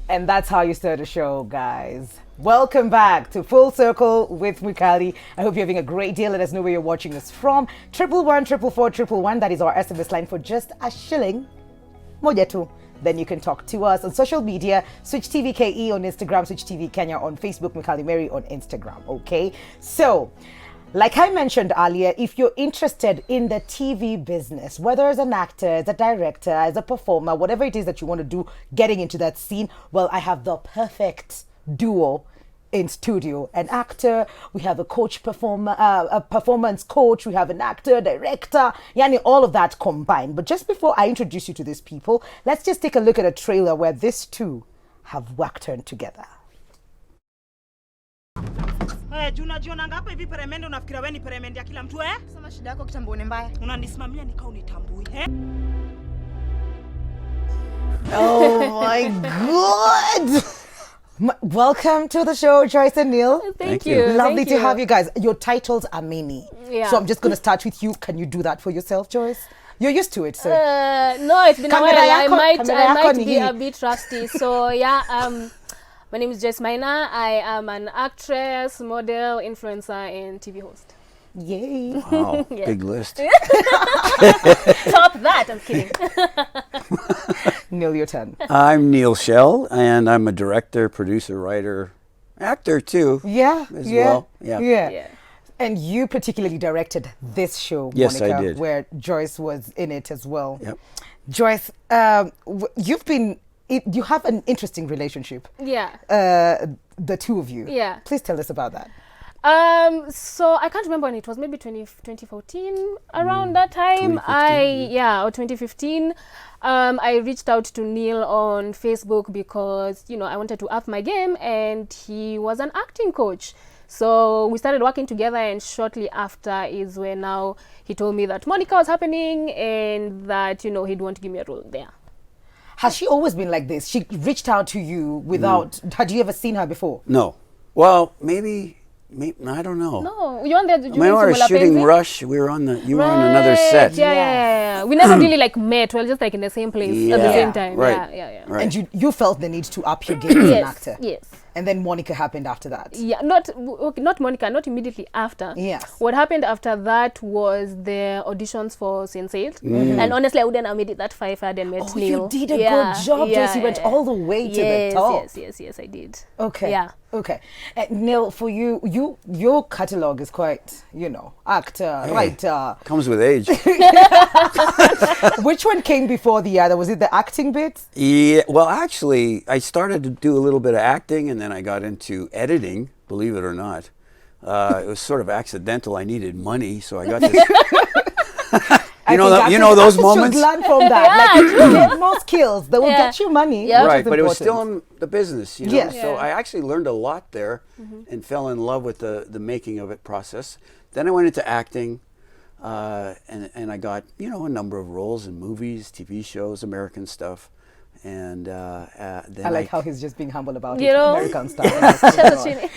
And that's how you start a show, guys. Welcome back to Full Circle with Mukali. I hope you're having a great day. Let us know where you're watching us from. 111 that is our SMS line for just a shilling. Moja tu. Then you can talk to us on social media. Switch TV KE on Instagram, Switch TV Kenya on Facebook, Mukali Mary on Instagram. Okay? So, like I mentioned earlier, if you're interested in the TV business, whether as an actor, as a director, as a performer, whatever it is that you want to do, getting into that scene, well, I have the perfect duo in studio. An actor, we have a coach performer, a performance coach, we have an actor, director, yani all of that combined. But just before I introduce you to these people, let's just take a look at a trailer where these two have worked on together. Unajionanga hapa hivi peremende unafikira wewe ni peremende ya kila mtu Sema shida yako kitambo ni mbaya. Unanisimamia nikao unitambui Oh my God! Welcome to the show, Joyce and Neil. Thank you. Lovely to have you guys. Your titles are many. Yeah. So I'm just going to start with you. Can you do that for yourself, Joyce? You're used to it, so. No, it's been a while. I might be a bit rusty. So yeah, my name is Joyce Maina. I am an actress, model, influencer, and TV host. Yay. Wow, big list. Top that, I'm kidding. Neil, your turn. I'm Neil Schell, and I'm a director, producer, writer, actor too. Yeah. As well. Yeah. Yeah. And you particularly directed this show, Yes, Monica, I did. where Joyce was in it as well. Yep. Joyce, you have an interesting relationship. Yeah. The two of you. Yeah. Please tell us about that. So I can't remember when it was, maybe 2014, around that time. 2015, or 2015. I reached out to Neil on Facebook because, I wanted to up my game, and he was an acting coach. So we started working together, and shortly after is when now he told me that Monica was happening and that, he'd want to give me a role there. Has she always been like this? She reached out to you without, had you ever seen her before? No. Well, maybe I don't know. No, you on there? When we were shooting Rush, we were on you were on another set. Yeah. We never really met. We were just in the same place at the same time. Right. Yeah. Right. And you felt the need to up your game as an actor. Yes. And then Monica happened after that. Yeah, not Monica, not immediately after. Yes. What happened after that was the auditions for Sense8. And honestly, I wouldn't have made it that far if I hadn't met Neil. You did a good job, Joyce. You went all the way to the top. Yes, I did. Okay. Yeah. Okay. Neil, for you, your catalog is quite, actor, writer. Comes with age. Which one came before the other? Was it the acting bit? Yeah. Well, actually, I started to do a little bit of acting, and then I got into editing. Believe it or not, it was sort of accidental. I needed money, so I got this. Those moments. Should learn from that. Like, if you get more skills, they will get you money. Yeah. Right, but it was still in the business, Yes. So I actually learned a lot there and fell in love with the making of it process. Then I went into acting, and I got, a number of roles in movies, TV shows, American stuff. And then I like how he's just being humble about it. You know? American stuff.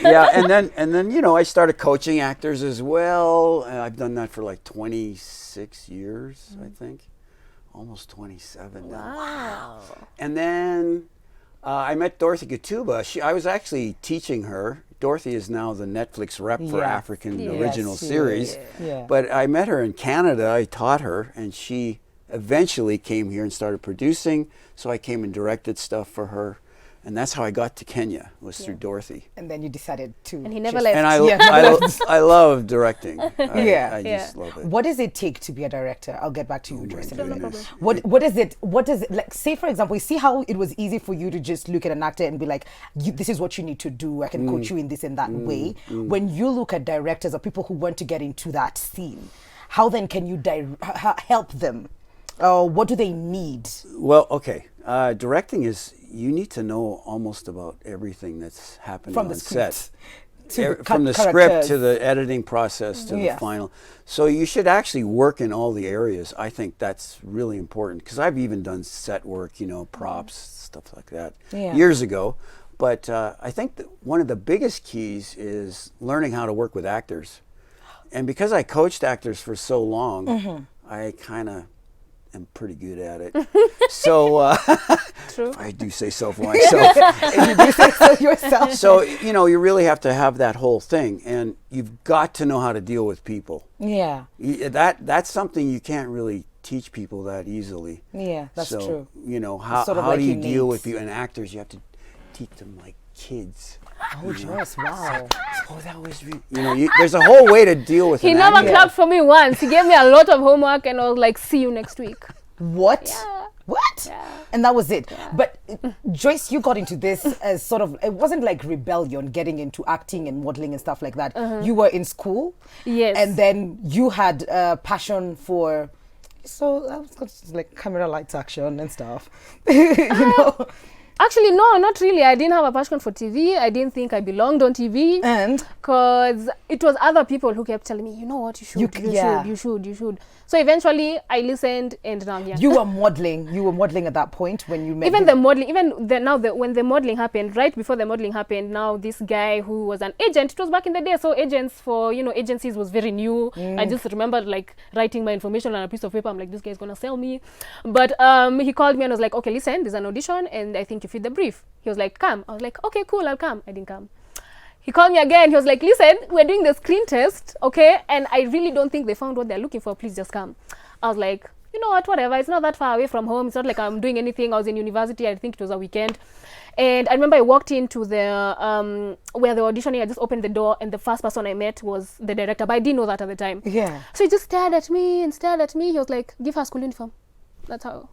yeah, and then I started coaching actors as well. I've done that for like 26 years, I think, almost 27 now. Wow. And then I met Dorothy Gatuba. I was actually teaching her. Dorothy is now the Netflix rep for African original series. Yeah. But I met her in Canada. I taught her, and she eventually came here and started producing. So I came and directed stuff for her. And that's how I got to Kenya, was through Dorothy. And then you decided to. And he never left. And I love directing. I just love it. What does it take to be a director? I'll get back to you, Joyce. What is it like? Say, for example, you see how it was easy for you to just look at an actor and be like, this is what you need to do. I can coach you in this and that way. When you look at directors or people who want to get into that scene, how then can you help them? What do they need? Well, okay. Directing is, you need to know almost about everything that's happening From the on script set. to From the script to the editing process to the final. So you should actually work in all the areas. I think that's really important, because I've even done set work, props, stuff like that, years ago. But I think that one of the biggest keys is learning how to work with actors. And because I coached actors for so long, I kind of am pretty good at it. So True. if I do say so for myself. If you do say so yourself. So, you really have to have that whole thing, and you've got to know how to deal with people. Yeah. That's something you can't really teach people that easily. Yeah, that's true. How, sort of how like do you innate. deal with people? And actors, you have to teach them like kids. Oh, Joyce, wow. Oh, that was, there's a whole way to deal with He an never actor. clapped for me once. He gave me a lot of homework and I was like, see you next week. What? Yeah. What? Yeah. And that was it. But Joyce, you got into this as sort of, it wasn't like rebellion, getting into acting and modeling and stuff like that. You were in school. Yes. And then you had a passion for, so I was going to like camera, lights, action and stuff. you know? Actually, no, not really. I didn't have a passion for TV. I didn't think I belonged on TV. And? Because it was other people who kept telling me, you know what, you should. You should. So eventually, I listened and now I'm here. You were modeling. You were modeling at that point when you met Even him. the modeling, when the modeling happened, right before the modeling happened, now this guy who was an agent, it was back in the day, so agents for, agencies was very new. I just remember like writing my information on a piece of paper. I'm like, this guy's gonna sell me. But he called me and was like, okay, listen, there's an audition and I think you fit the brief. He was like, come. I was like, okay, cool, I'll come. I didn't come. He called me again. He was like, listen, we're doing the screen test, okay? And I really don't think they found what they're looking for. Please just come. I was like, you know what, whatever. It's not that far away from home. It's not like I'm doing anything. I was in university. I think it was a weekend. And I remember I walked into the, where they were auditioning. I just opened the door and the first person I met was the director. But I didn't know that at the time. Yeah. So he just stared at me and stared at me. He was like, give her school uniform. That's how.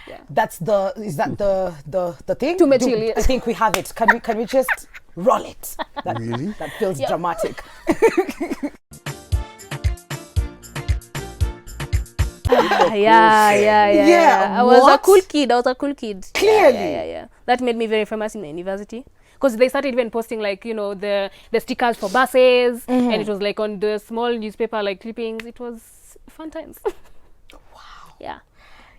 Yeah. That's is that the thing? Too material. I think we have it. Can we just roll it? That, Really? That feels dramatic. Yeah. I was a what? cool kid. Clearly. Yeah. That made me very famous in the university. Because they started even posting like, the stickers for buses. And it was like on the small newspaper, like clippings. It was fun times. Wow. Yeah.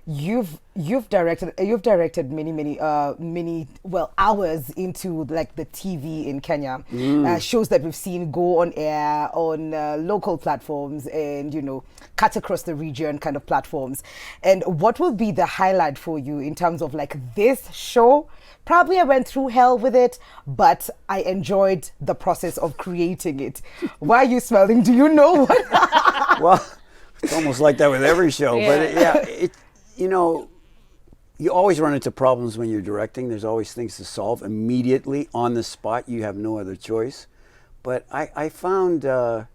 You've directed many hours into like the TV in Kenya, shows that we've seen go on air on local platforms and cut across the region kind of platforms. And what will be the highlight for you in terms of like this show? Probably I went through hell with it, but I enjoyed the process of creating it. Why are you smiling? Do you know what? Well, it's almost like that with every show, but you always run into problems when you're directing. There's always things to solve immediately on the spot. You have no other choice. But I found the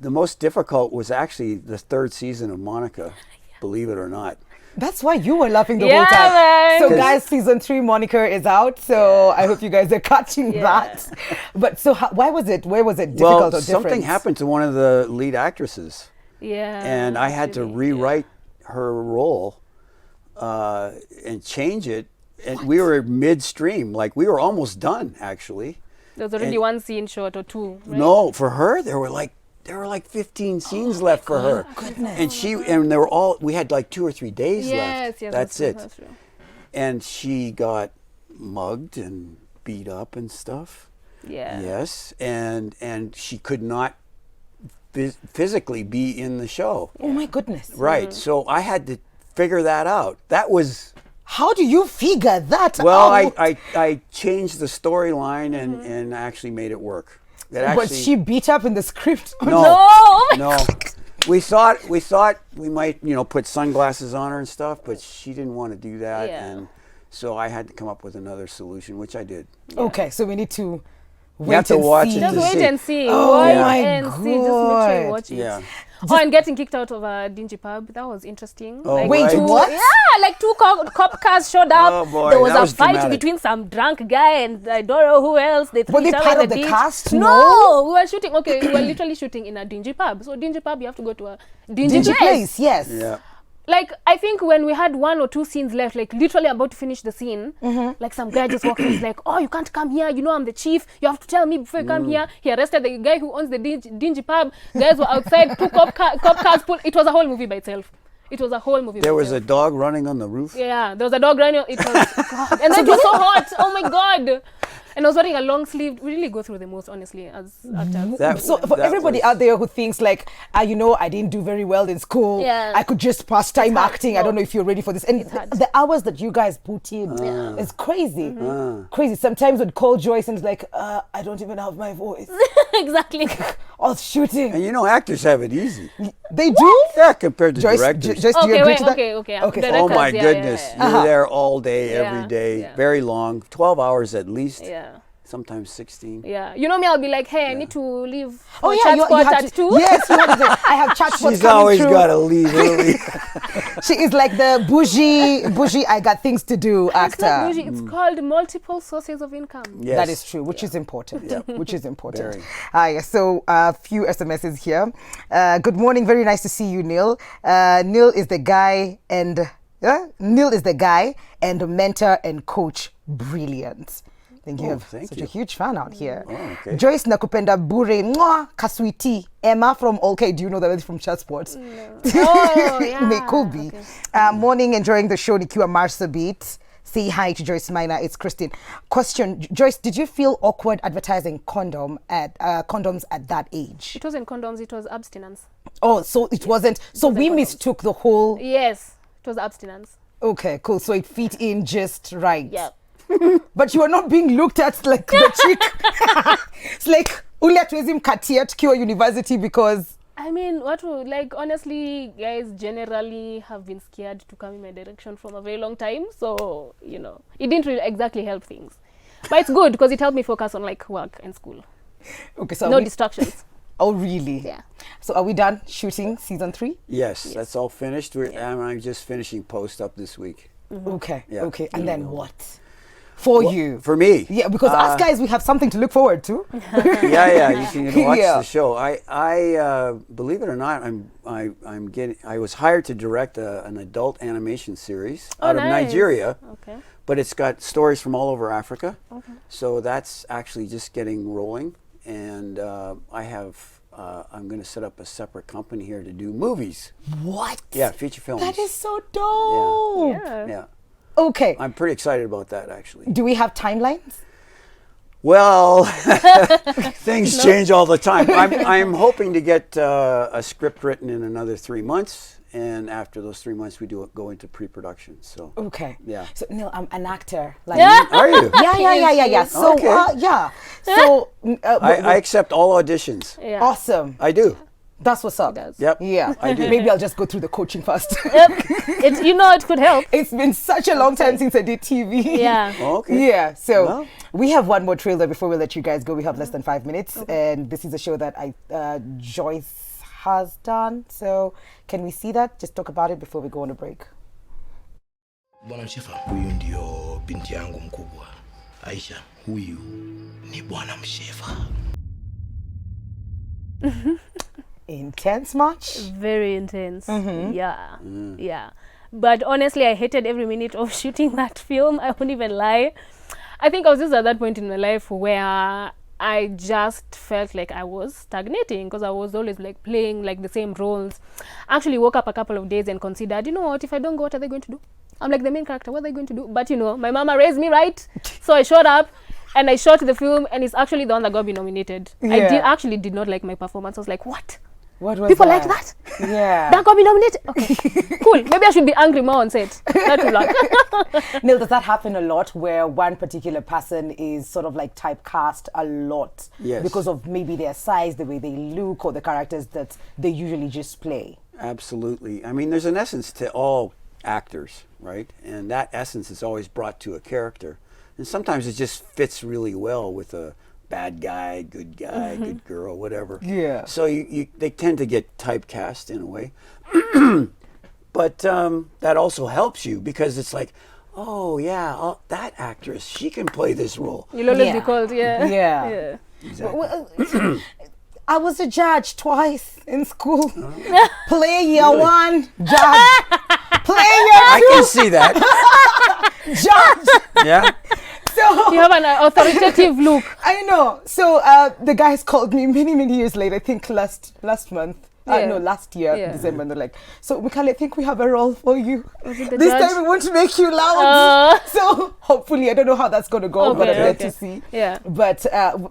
most difficult was actually the third season of Monica, believe it or not. That's why you were laughing the whole time. Man. So guys, season 3 Monica is out. So I hope you guys are catching that. But so why was it? Where was it difficult or different? Something happened to one of the lead actresses. Yeah. And I had to rewrite her role and change it. And we were midstream. Like we were almost done, actually. There was already one scene short or two, right? No, for her, there were like 15 scenes left for her. Goodness. And they were we had like 2 or 3 days left. Yes, That's true, it. That's true. And she got mugged and beat up and stuff. Yeah. Yes. And she could not physically be in the show. Oh my goodness. Right. So I had to figure that out. That was... How do you figure that Well, out? I changed the storyline and actually made it work. Was she beat up in the script? No. We thought we might, put sunglasses on her and stuff, but she didn't want to do that. Yeah. And so I had to come up with another solution, which I did. Okay, so we need to You have to watch it Just to wait see. and see. Oh Wait my and see. Just make sure you watch it. Yeah. Oh, and getting kicked out of a dingy pub. That was interesting. Oh, Wait, right. what? Yeah, like 2 cop cars showed up. Oh, boy, there was that a was fight dramatic. between some drunk guy and I don't know who else. They threw Were they each other part in of the ditch. cast? No, we were shooting. Okay, we were literally shooting in a dingy pub. So dingy pub, you have to go to a dingy place, yes. Yeah. Like, I think when we had 1 or 2 scenes left, like literally about to finish the scene, like some guy just walked in, he's like, oh, you can't come here, I'm the chief, you have to tell me before you come here. He arrested the guy who owns the dingy pub. Guys were outside, 2 cop cars pulled. It was a whole movie by itself. There was a dog running on the roof. Yeah, there was a dog running. It was, God. And then it was so hot. Oh my God. And I was wearing a long sleeve. We really go through the most, honestly, as actors. So for everybody out there who thinks like, you know, I didn't do very well in school, I could just pass time acting. I don't know if you're ready for this. And the hours that you guys put in is crazy. Crazy. Sometimes would call Joyce and it's like, I don't even have my voice. Exactly. All shooting. And you know, actors have it easy. They do? Yeah, compared to Joyce, directors. Joyce, do you agree to that? Okay. Oh my goodness. You're there all day, every day, Yeah. very long, 12 hours at least. Yeah. Sometimes 16. Yeah. You know me, I'll be like, hey, I need to leave Oh for yeah, chat you spot had at to, 2. yes, you had to say, I have chat spots She's coming always through. got to leave early. She is like the bougie, I got things to do It's not actor. bougie, it's called multiple sources of income. Yes. That is true, which is important. Which is important. Very. So a few SMSs here. Good morning, very nice to see you, Neil. Neil is the guy and mentor and coach. Brilliant. I think you have such a huge fan out here. Oh, okay. Joyce nakupenda bure mwah kaswiti. Emma from OK. Do you know that from Chat Sports? No. Oh, yeah. They could be. Okay. Morning, enjoying the show. Nikiwa Marsabit. Say hi to Joyce Maina. It's Christine. Question, Joyce, did you feel awkward advertising condoms at that age? It wasn't condoms, it was abstinence. Oh, so it wasn't. So we mistook the whole. Yes, it was abstinence. Okay, cool. So it fit in just right. Yeah. But you are not being looked at like the chick. It's like ule hatuwezi mkatia tukiwa university because. I mean, honestly, guys generally have been scared to come in my direction from a very long time. So, you know, it didn't really exactly help things. But it's good because it helped me focus on like work and school. Okay, so no distractions. Oh, really? Yeah. So are we done shooting season 3? Yes, that's all finished. I'm just finishing post up this week. Okay, Yeah. okay. And then what? For you? For me. Yeah, because us guys, we have something to look forward to. Yeah, you can watch Yeah. the show. I believe it or not, I was hired to direct an adult animation series out of Nigeria. Okay. But it's got stories from all over Africa. Okay. So that's actually just getting rolling. And I'm going to set up a separate company here to do movies. What? Yeah, feature films. That is so dope. Yeah. Okay. I'm pretty excited about that, actually. Do we have timelines? Well, things change all the time. I'm hoping to get a script written in another 3 months. And after those 3 months, we go into pre-production. So okay, yeah. So Neil, I'm an actor. Like, are you? Yeah. So okay. yeah. So I accept all auditions. Yeah. Awesome. I do. That's what's up. Yep. Yeah. I do. Maybe I'll just go through the coaching first. It could help. It's been such a long time since I did TV. Yeah. Okay. Yeah. So we have one more trailer before we let you guys go. We have less than 5 minutes, and this is a show that Joyce has done. So can we see that? Just talk about it before we go on a break. Bwana Mshefa, huyu ndio binti yangu mkubwa. Aisha, huyu ni Bwana Mshefa. Intense much? Very intense. Yeah. But honestly, I hated every minute of shooting that film. I won't even lie. I think I was just at that point in my life where I just felt like I was stagnating because I was always like playing like the same roles. Actually woke up a couple of days and considered, you know what, if I don't go, what are they going to do? I'm like the main character, what are they going to do? But you know, my mama raised me right. So I showed up and I shot the film, and it's actually the one that got me nominated. I did not like my performance. I was like, what? What was People that? like that? Yeah. That got me nominated? Okay, cool. Maybe I should be angry more on set. Not too long. Neil, does that happen a lot where one particular person is sort of like typecast a lot? Yes. Because of maybe their size, the way they look, or the characters that they usually just play? Absolutely. I mean, there's an essence to all actors, right? And that essence is always brought to a character. And sometimes it just fits really well with a bad guy, good girl, whatever. Yeah. So they tend to get typecast in a way. But that also helps you because it's like, oh yeah, that actress, she can play this role. You'll always be called, Yeah. Exactly. I was a judge twice in school. Play year one, judge. Play year I can see that. judge. Yeah. So you have an authoritative look. I know. So the guys called me many years later. I think last month. no, last year, December, and they're like, so Mikali, I think we have a role for you. This judge? time we want to make you loud. So hopefully, I don't know how that's going to go, but I'm there to see. Yeah. But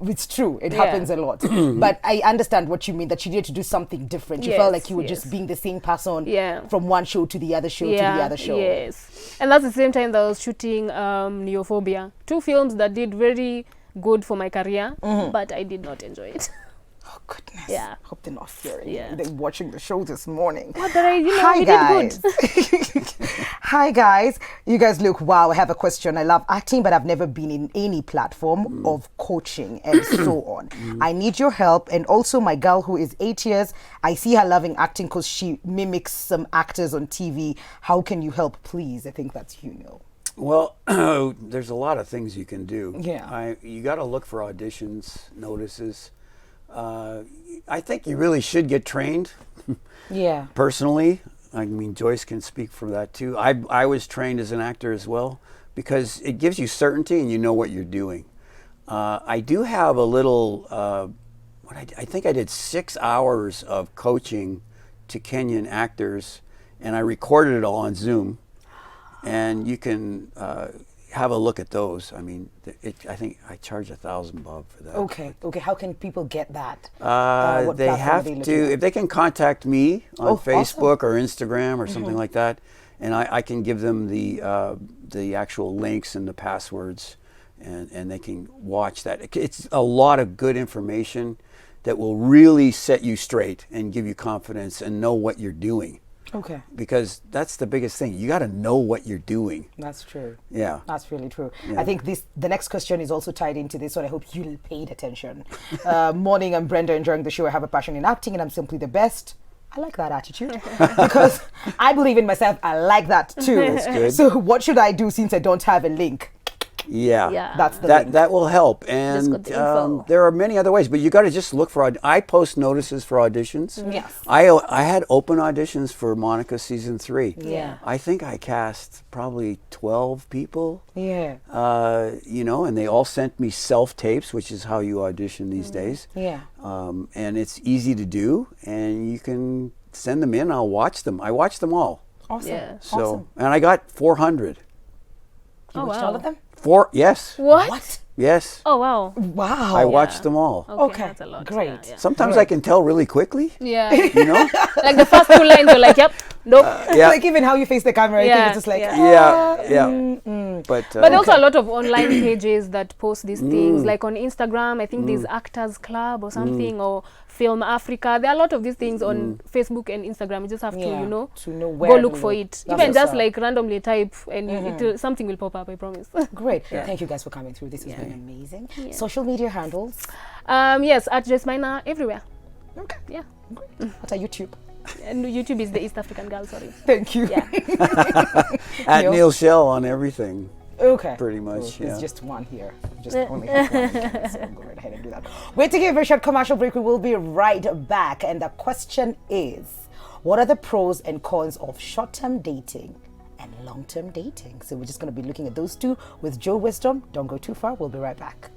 it's true. It happens a lot. But I understand what you mean, that you needed to do something different. You felt like you were just being the same person from one show to the other show to the other show. Yes. And that's the same time that I was shooting Neophobia. 2 films that did very good for my career, but I did not enjoy it. Oh goodness! Yeah. Hope they're not hearing. They're watching the show this morning. What? But Hi guys. Did good. Hi guys. You guys look wow. I have a question. I love acting, but I've never been in any platform of coaching and so on. I need your help. And also my girl who is 8 years. I see her loving acting because she mimics some actors on TV. How can you help, please? I think that's Well, there's a lot of things you can do. Yeah. You got to look for auditions, notices. I think you really should get trained. Yeah. Personally, I mean, Joyce can speak for that too. I was trained as an actor as well, because it gives you certainty and you know what you're doing. I do have a little, I think I did 6 hours of coaching to Kenyan actors, and I recorded it all on Zoom. And you can have a look at those. I mean, I think I charge $1,000 for that. Okay. How can people get that? They have to, if they can contact me on Facebook or Instagram or something like that, and I can give them the actual links and the passwords, and they can watch that. It's a lot of good information that will really set you straight and give you confidence and know what you're doing. Okay. Because that's the biggest thing. You got to know what you're doing. That's true. Yeah. That's really true. Yeah. I think the next question is also tied into this, so I hope you paid attention. Morning, I'm Brenda, enjoying the show. I have a passion in acting and I'm simply the best. I like that attitude because I believe in myself. I like that too. That's good. So what should I do since I don't have a link? Yeah. That's the link. That will help. And got the info. there are many other ways, but you got to just look for. I post notices for auditions. Yes. I had open auditions for Monica season 3. Yeah. I think I cast probably 12 people. Yeah. And they all sent me self tapes, which is how you audition these days. Yeah. And it's easy to do, and you can send them in. I'll watch them. I watch them all. Awesome. Yeah. So, awesome. and I got 400. You watched all of them? Yes. What? Yes. Oh, wow. Wow. I watched them all. Okay, That's a lot. great. Yeah. Sometimes I can tell really quickly. Yeah. You know? Like the first 2 lines, you're like, yep, nope. Yeah. Like even how you face the camera, I think it's just like, Yeah. But also a lot of online pages that post these things, like on Instagram, I think there's Actors Club or something, or Film Africa. There are a lot of these things on Facebook and Instagram. You just have to know where go to look for it. That's Even what's just up. like randomly type and something will pop up, I promise. Great. Thank you guys for coming through. This has been amazing. Social media handles. Yes, at Joyce Maina everywhere. Okay. Yeah. What are YouTube? And YouTube is the East African girl, sorry. Thank you. Yeah. At Neil Schell on everything. Okay. Pretty much, There's yeah. just one here. Just only have one here, so go right ahead and do that. We're taking a very short commercial break. We will be right back. And the question is, what are the pros and cons of short-term dating and long-term dating? So we're just going to be looking at those two with Joe Wisdom. Don't go too far. We'll be right back.